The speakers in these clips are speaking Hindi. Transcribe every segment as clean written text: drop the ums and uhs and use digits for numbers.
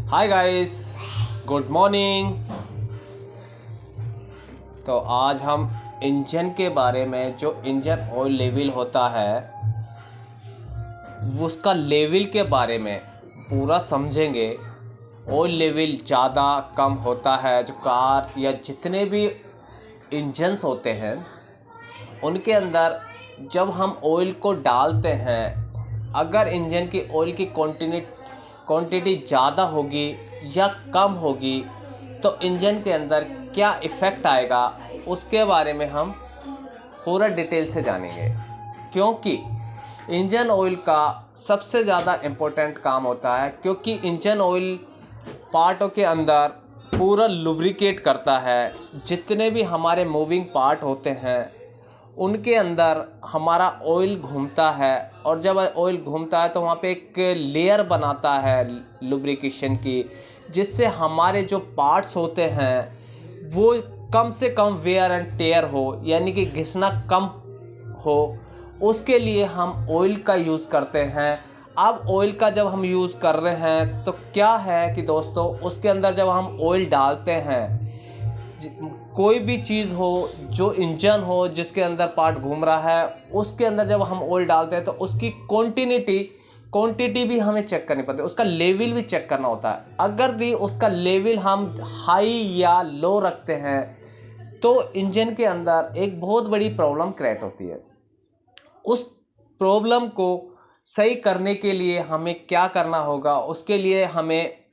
Hi guys, good morning. तो आज हम इंजन के बारे में, जो इंजन ऑयल लेवल होता है उसका लेवल के बारे में पूरा समझेंगे। ऑयल लेवल ज़्यादा कम होता है, जो कार या जितने भी इंजन्स होते हैं उनके अंदर जब हम ऑयल को डालते हैं, अगर इंजन की ऑयल की क्वांटिटी ज़्यादा होगी या कम होगी तो इंजन के अंदर क्या इफ़ेक्ट आएगा उसके बारे में हम पूरा डिटेल से जानेंगे। क्योंकि इंजन ऑयल का सबसे ज़्यादा इम्पोर्टेंट काम होता है, क्योंकि इंजन ऑयल पार्टों के अंदर पूरा लुब्रिकेट करता है। जितने भी हमारे मूविंग पार्ट होते हैं उनके अंदर हमारा ऑयल घूमता है, और जब ऑयल घूमता है तो वहाँ पे एक लेयर बनाता है लुब्रिकेशन की, जिससे हमारे जो पार्ट्स होते हैं वो कम से कम वेयर एंड टेयर हो, यानी कि घिसना कम हो। उसके लिए हम ऑयल का यूज़ करते हैं। अब ऑयल का जब हम यूज़ कर रहे हैं तो क्या है कि दोस्तों, उसके अंदर जब हम ऑयल डालते हैं, कोई भी चीज़ हो, जो इंजन हो जिसके अंदर पार्ट घूम रहा है, उसके अंदर जब हम ऑयल डालते हैं तो उसकी क्वांटिटी भी हमें चेक करनी पड़ती है, उसका लेवल भी चेक करना होता है। अगर दी उसका लेवल हम हाई या लो रखते हैं तो इंजन के अंदर एक बहुत बड़ी प्रॉब्लम क्रिएट होती है। उस प्रॉब्लम को सही करने के लिए हमें क्या करना होगा, उसके लिए हमें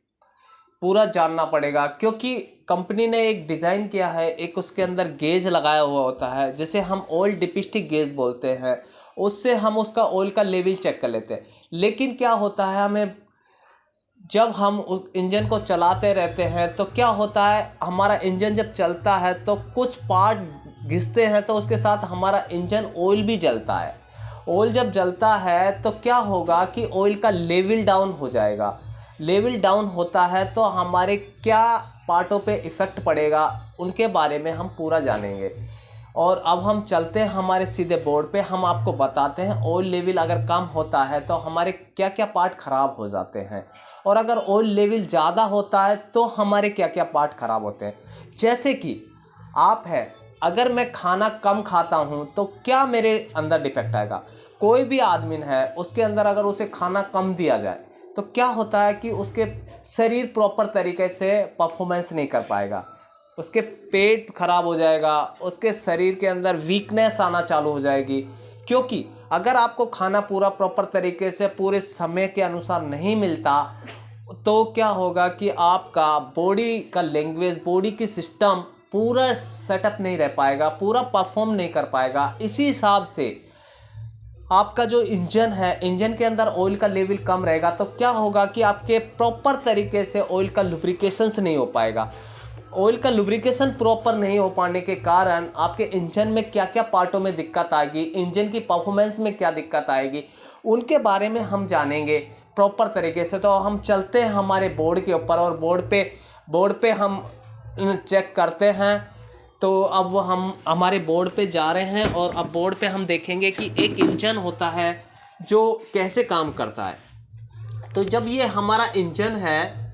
पूरा जानना पड़ेगा। क्योंकि कंपनी ने एक डिज़ाइन किया है, एक उसके अंदर गेज लगाया हुआ होता है जिसे हम ऑयल डिपिस्टिक गेज बोलते हैं। उससे हम उसका ऑयल का लेवल चेक कर लेते हैं। लेकिन क्या होता है, हमें जब हम उस इंजन को चलाते रहते हैं तो क्या होता है, हमारा इंजन जब चलता है तो कुछ पार्ट घिसते हैं, तो उसके साथ हमारा इंजन ऑयल भी जलता है। ऑयल जब जलता है तो क्या होगा कि ऑयल का लेवल डाउन हो जाएगा। लेवल डाउन होता है तो हमारे क्या पार्टों पे इफ़ेक्ट पड़ेगा उनके बारे में हम पूरा जानेंगे। और अब हम चलते हैं हमारे सीधे बोर्ड पे, हम आपको बताते हैं ऑयल लेवल अगर कम होता है तो हमारे क्या क्या पार्ट ख़राब हो जाते हैं, और अगर ऑयल लेवल ज़्यादा होता है तो हमारे क्या क्या पार्ट ख़राब होते हैं। जैसे कि आप है, अगर मैं खाना कम खाता हूँ तो क्या मेरे अंदर डिफेक्ट आएगा। कोई भी आदमी है, उसके अंदर अगर उसे खाना कम दिया जाए तो क्या होता है कि उसके शरीर प्रॉपर तरीके से परफॉर्मेंस नहीं कर पाएगा, उसके पेट खराब हो जाएगा, उसके शरीर के अंदर वीकनेस आना चालू हो जाएगी। क्योंकि अगर आपको खाना पूरा प्रॉपर तरीके से पूरे समय के अनुसार नहीं मिलता तो क्या होगा कि आपका बॉडी का लैंग्वेज, बॉडी की सिस्टम पूरा सेटअप नहीं रह पाएगा, पूरा परफॉर्म नहीं कर पाएगा। इसी हिसाब से आपका जो इंजन है, इंजन के अंदर ऑयल का लेवल कम रहेगा तो क्या होगा कि आपके प्रॉपर तरीके से ऑयल का लुब्रिकेशंस नहीं हो पाएगा। ऑयल का लुब्रिकेशन प्रॉपर नहीं हो पाने के कारण आपके इंजन में क्या क्या पार्टों में दिक्कत आएगी, इंजन की परफॉर्मेंस में क्या दिक्कत आएगी, उनके बारे में हम जानेंगे प्रॉपर तरीके से। तो हम चलते हैं हमारे बोर्ड के ऊपर, और बोर्ड पे हम चेक करते हैं। तो अब हम हमारे बोर्ड पे जा रहे हैं, और अब बोर्ड पे हम देखेंगे कि एक इंजन होता है जो कैसे काम करता है। तो जब ये हमारा इंजन है,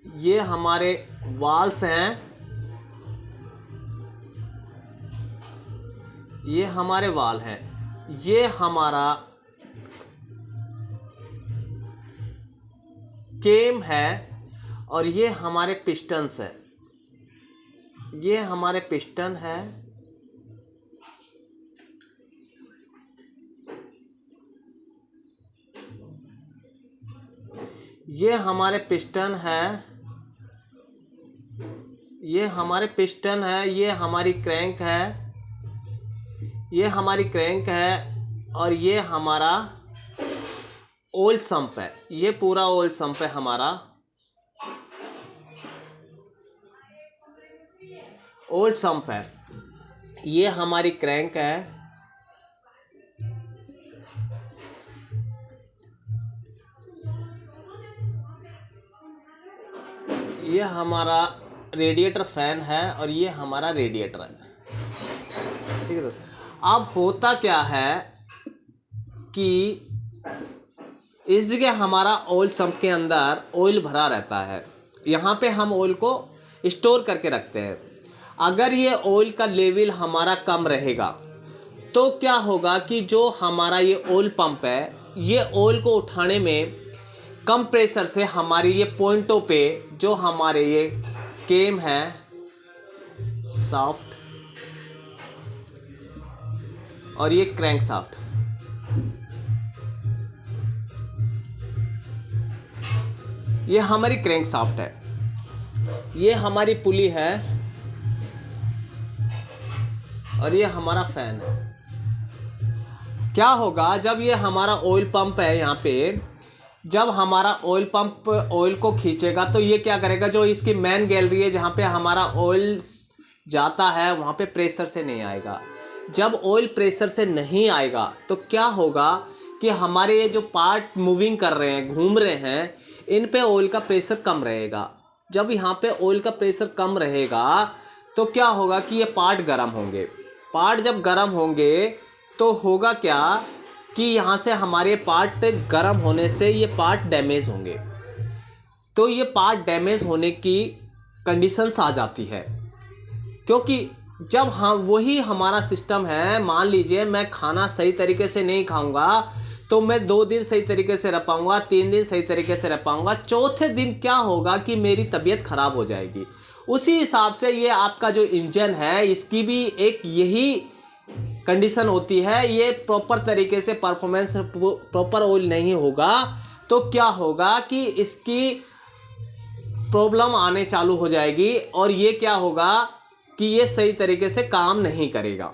ये हमारे वाल्स हैं, ये हमारे वाल हैं, ये हमारा केम है, और ये हमारे पिस्टन्स है। ये हमारे पिस्टन है, ये हमारे पिस्टन है, ये हमारे पिस्टन है, ये हमारी क्रैंक है, ये हमारी क्रैंक है, और ये हमारा ऑयल संप है। ये पूरा ऑयल संप है हमारा। ऑयल संप है, ये हमारी क्रैंक है, ये हमारा रेडिएटर फैन है और ये हमारा रेडिएटर है, ठीक है दोस्तों। अब होता क्या है कि इस जगह हमारा ऑयल सम्प के अंदर ऑयल भरा रहता है, यहाँ पे हम ऑयल को स्टोर करके रखते हैं। अगर ये ऑयल का लेवल हमारा कम रहेगा तो क्या होगा कि जो हमारा ये ऑयल पंप है, ये ऑयल को उठाने में कम प्रेशर से हमारे ये पॉइंटों पे जो हमारे ये केम है शाफ्ट और ये क्रैंक शाफ्ट, ये हमारी क्रैंक शाफ्ट है, ये हमारी पुली है और ये हमारा फैन है। क्या होगा जब ये हमारा ऑयल पंप है, यहाँ पे जब हमारा ऑयल पंप ऑयल को खींचेगा तो ये क्या करेगा, जो इसकी मेन गैलरी है जहाँ पे हमारा ऑयल जाता है वहाँ पे प्रेशर से नहीं आएगा। जब ऑयल प्रेशर से नहीं आएगा तो क्या होगा कि हमारे ये जो पार्ट मूविंग कर रहे हैं, घूम रहे हैं, इन पे ऑयल का प्रेशर कम रहेगा। जब यहाँ पे ऑयल का प्रेशर कम रहेगा तो क्या होगा कि ये पार्ट गर्म होंगे। पार्ट जब गर्म होंगे तो होगा क्या कि यहाँ से हमारे पार्ट गर्म होने से ये पार्ट डैमेज होंगे। तो ये पार्ट डैमेज होने की कंडीशंस आ जाती है, क्योंकि जब हम वही हमारा सिस्टम है, मान लीजिए मैं खाना सही तरीके से नहीं खाऊंगा तो मैं 2 दिन सही तरीके से रह पाऊंगा, 3 दिन सही तरीके से रह पाऊंगा, चौथे दिन क्या होगा कि मेरी तबीयत खराब हो जाएगी। उसी हिसाब से ये आपका जो इंजन है इसकी भी एक यही कंडीशन होती है। ये प्रॉपर तरीके से परफॉर्मेंस, प्रॉपर ऑयल नहीं होगा तो क्या होगा कि इसकी प्रॉब्लम आने चालू हो जाएगी और ये क्या होगा कि ये सही तरीके से काम नहीं करेगा।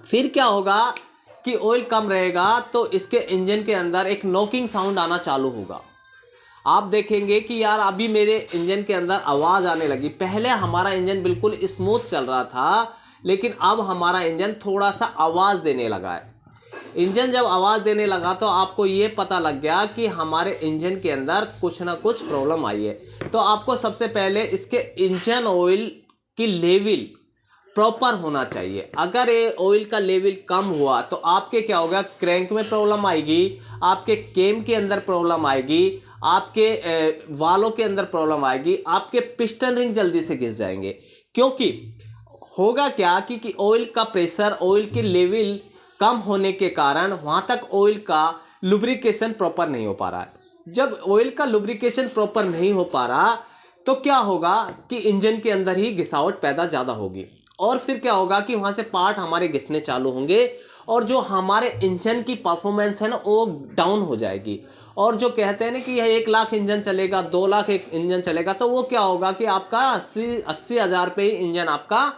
फिर क्या होगा कि ऑयल कम रहेगा तो इसके इंजन के अंदर एक नॉकिंग साउंड आना चालू होगा। आप देखेंगे कि यार अभी मेरे इंजन के अंदर आवाज़ आने लगी। पहले हमारा इंजन बिल्कुल स्मूथ चल रहा था, लेकिन अब हमारा इंजन थोड़ा सा आवाज़ देने लगा है। इंजन जब आवाज़ देने लगा तो आपको ये पता लग गया कि हमारे इंजन के अंदर कुछ ना कुछ प्रॉब्लम आई है। तो आपको सबसे पहले इसके इंजन ऑयल की लेवल प्रॉपर होना चाहिए। अगर ये ऑयल का लेवल कम हुआ तो आपके क्या होगा, क्रैंक में प्रॉब्लम आएगी, आपके केम के अंदर प्रॉब्लम आएगी, आपके वालों के अंदर प्रॉब्लम आएगी, आपके पिस्टन रिंग जल्दी से घिस जाएंगे। क्योंकि होगा क्या कि ऑयल का प्रेशर, ऑयल की लेवल कम होने के कारण वहाँ तक ऑयल का लुब्रिकेशन प्रॉपर नहीं हो पा रहा है। जब ऑयल का लुब्रिकेशन प्रॉपर नहीं हो पा रहा तो क्या होगा कि इंजन के अंदर ही घिसावट पैदा ज़्यादा होगी और फिर क्या होगा कि वहाँ से पार्ट हमारे घिसने चालू होंगे और जो हमारे इंजन की परफॉर्मेंस है ना वो डाउन हो जाएगी। और जो कहते हैं ना कि यह 1 लाख इंजन चलेगा, 2 लाख एक इंजन चलेगा, तो वो क्या होगा कि आपका 80 हज़ार पे ही इंजन आपका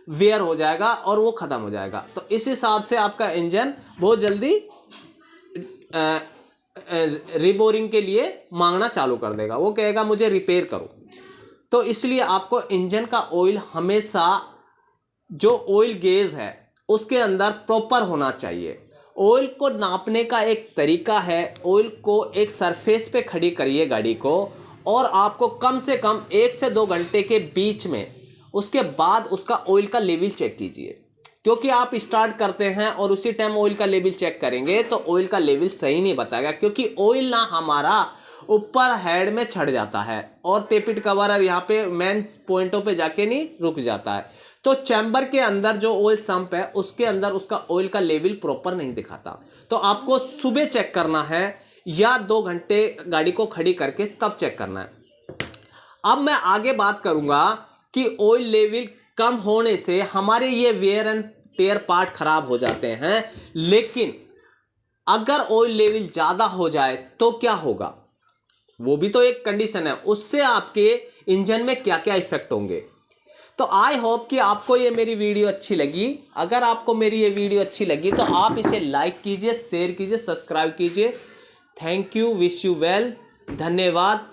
वेयर हो जाएगा और वो ख़त्म हो जाएगा। तो इस हिसाब से आपका इंजन बहुत जल्दी रिबोरिंग के लिए मांगना चालू कर देगा, वो कहेगा मुझे रिपेयर करो। तो इसलिए आपको इंजन का ऑयल हमेशा जो ऑयल गेज है उसके अंदर प्रॉपर होना चाहिए। ऑयल को नापने का एक तरीका है, ऑयल को एक सरफेस पे खड़ी करिए गाड़ी को और आपको कम से कम 1 से 2 घंटे के बीच में उसके बाद उसका ऑयल का लेवल चेक कीजिए। क्योंकि आप स्टार्ट करते हैं और उसी टाइम ऑयल का लेवल चेक करेंगे तो ऑयल का लेवल सही नहीं बताएगा, क्योंकि ऑयल ना हमारा ऊपर हेड में चढ़ जाता है और टेपिट कवर यहाँ पे मेन पॉइंटों पे जाके नहीं रुक जाता है। तो चैम्बर के अंदर जो ऑयल सम्प है उसके अंदर उसका ऑयल का लेवल प्रॉपर नहीं दिखाता। तो आपको सुबह चेक करना है या 2 घंटे गाड़ी को खड़ी करके तब चेक करना है। अब मैं आगे बात करूंगा कि ऑयल लेवल कम होने से हमारे ये वेयर एंड टेयर पार्ट खराब हो जाते हैं, लेकिन अगर ऑयल लेवल ज़्यादा हो जाए तो क्या होगा, वो भी तो एक कंडीशन है, उससे आपके इंजन में क्या क्या इफेक्ट होंगे। तो आई होप कि आपको ये मेरी वीडियो अच्छी लगी। अगर आपको मेरी ये वीडियो अच्छी लगी तो आप इसे लाइक कीजिए, शेयर कीजिए, सब्सक्राइब कीजिए। Thank you, wish you well, धन्यवाद।